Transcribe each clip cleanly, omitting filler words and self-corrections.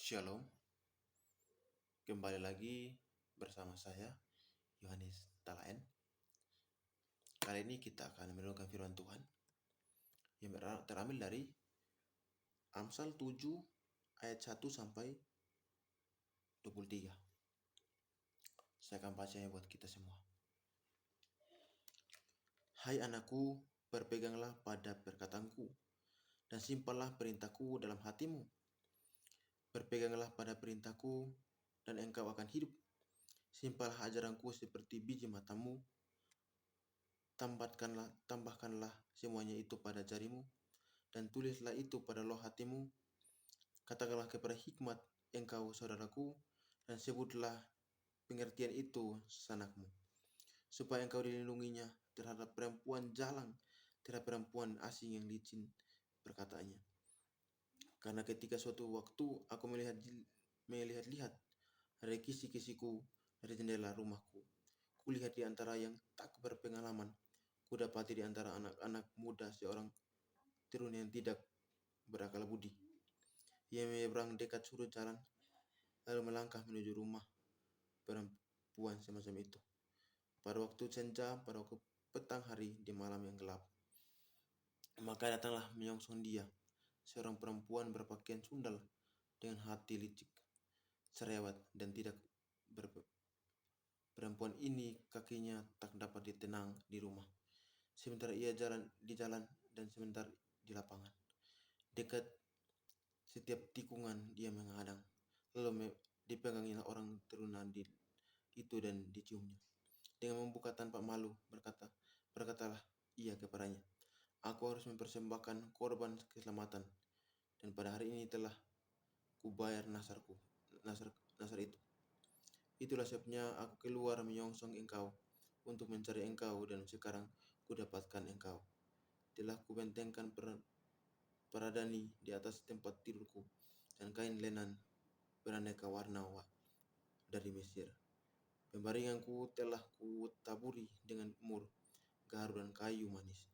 Shalom, kembali lagi bersama saya, Yohanes Talaen. Kali ini kita akan merenungkan firman Tuhan yang terambil dari Amsal 7 ayat 1 sampai 23. Saya akan bacanya buat kita semua. Hai anakku, berpeganglah pada perkataanku dan simpanlah perintahku dalam hatimu. Berpeganglah pada perintahku dan engkau akan hidup. Simpanlah ajaranku seperti biji matamu. Tambahkanlah semuanya itu pada jarimu, dan tulislah itu pada loh hatimu. Katakanlah kepada hikmat, engkau saudaraku, dan sebutlah pengertian itu sanakmu, supaya engkau dilindunginya terhadap perempuan jalang, terhadap perempuan asing yang licin, berkatanya. Karena ketika suatu waktu aku melihat-lihat dari kisi-kisiku dari jendela rumahku, kulihat di antara yang tak berpengalaman, kudapati di antara anak-anak muda seorang tirun yang tidak berakal budi. Ia menyeberang dekat sudut jalan, lalu melangkah menuju rumah perempuan semacam itu. Pada waktu senja, pada waktu petang hari di malam yang gelap. Maka datanglah menyongsong dia seorang perempuan berpakaian sundal dengan hati licik, cerewet dan tidak perempuan ini kakinya tak dapat ditenang di rumah. Sementara ia jalan dan sebentar di lapangan. Dekat setiap tikungan dia menghadang. Lalu dipeganginya orang turunan itu dan diciumnya. Dengan membuka tanpa malu, berkatalah ia kepadanya, aku harus mempersembahkan korban keselamatan, dan pada hari ini telah kubayar nasar itu. Itulah sebabnya aku keluar menyongsong engkau untuk mencari engkau, dan sekarang kudapatkan engkau. Telah kubentengkan peradani di atas tempat tidurku, dan kain lenan beraneka warna dari Mesir. Pembaringanku telah kutaburi dengan mur, garu dan kayu manis.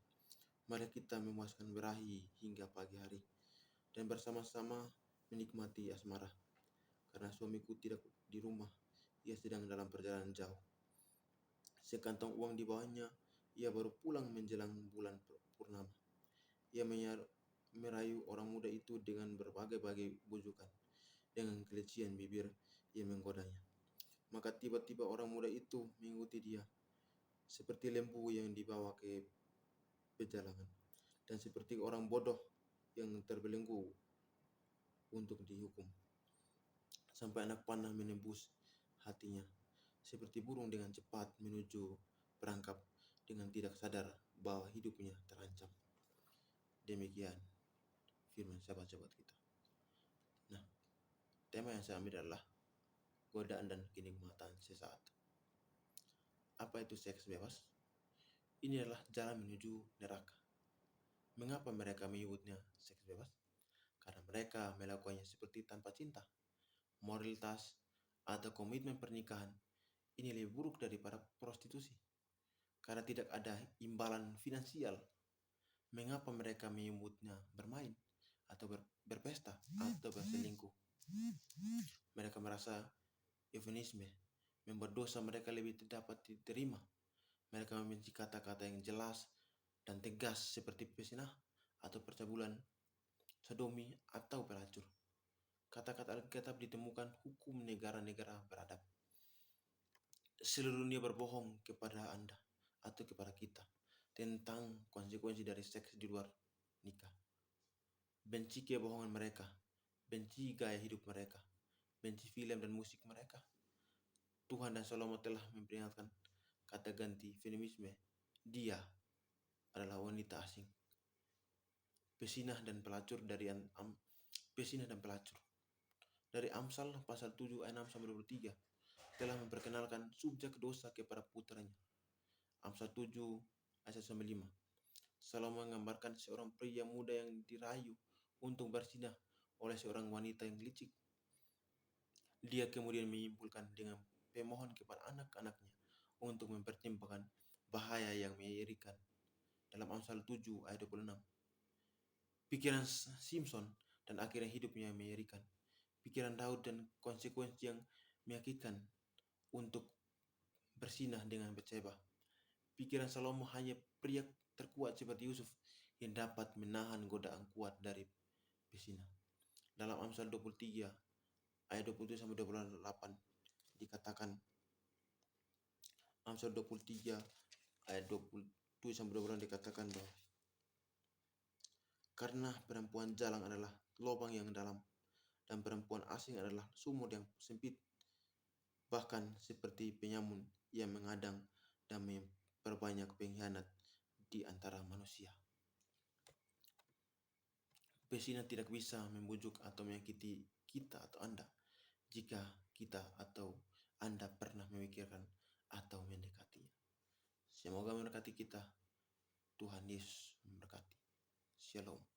Mari kita memuaskan berahi hingga pagi hari, dan bersama-sama menikmati asmara. Karena suamiku tidak di rumah, ia sedang dalam perjalanan jauh. Sekantong uang di bawahnya, ia baru pulang menjelang bulan purnama. Ia merayu orang muda itu dengan berbagai-bagai bujukan. Dengan kelician bibir, ia menggodanya. Maka tiba-tiba orang muda itu mengikuti dia, seperti lembu yang dibawa ke pejalangan, dan seperti orang bodoh yang terbelenggu untuk dihukum. Sampai anak panah menembus hatinya, seperti burung dengan cepat menuju perangkap dengan tidak sadar bahwa hidupnya terancam. Demikian firman sahabat-sahabat kita. Nah, tema yang saya ambil adalah godaan dan kenikmatan sesaat. Apa itu seks bebas? Ini adalah jalan menuju neraka. Mengapa mereka menyebutnya seks bebas? Karena mereka melakukannya seperti tanpa cinta, moralitas, atau komitmen pernikahan. Ini lebih buruk daripada prostitusi, karena tidak ada imbalan finansial. Mengapa mereka menyebutnya bermain, atau berpesta, atau berselingkuh? Mereka merasa eufemisme membuat dosa mereka lebih dapat diterima. Mereka membenci kata-kata yang jelas dan tegas seperti pezinah atau percabulan, sodomi atau pelacur. Kata-kata Alkitab ditemukan hukum negara-negara beradab. Seluruh dunia berbohong kepada Anda atau kepada kita tentang konsekuensi dari seks di luar nikah. Benci kebohongan mereka, benci gaya hidup mereka, benci film dan musik mereka. Tuhan dan Salomo telah memperingatkan kata ganti feminisme. Dia adalah wanita asing, pezinah dan pelacur dari Amsal pasal 7 ayat 6 sampai 23 telah memperkenalkan subjek dosa kepada putranya. Amsal 7 ayat 1 sampai 5. Salomo menggambarkan seorang pria muda yang dirayu untuk berzinah oleh seorang wanita yang licik. Dia kemudian menyimpulkan dengan pemohon kepada anak-anaknya untuk mempertimbangkan bahaya yang mengerikan. Dalam Amsal 7 ayat 26. Pikiran Simpson dan akhirnya hidupnya mengerikan. pikiran Daud dan konsekuensi yang menyakitkan untuk bersinah dengan Batseba. Pikiran Salomo hanya pria terkuat seperti Yusuf yang dapat menahan godaan kuat dari pezinah. Dalam Amsal 23 ayat 27 sampai 28 dikatakan, Amsal 23 ayat 27 sampai 28 dikatakan bahwa karena perempuan jalang adalah lubang yang dalam dan perempuan asing adalah sumur yang sempit, bahkan seperti penyamun yang mengadang dan memperbanyak pengkhianat di antara manusia. Pezinah tidak bisa membujuk atau menyakiti kita atau Anda jika kita atau Anda pernah memikirkan atau mendekatinya. Semoga memberkati kita. Tuhan Yesus memberkati. Shalom.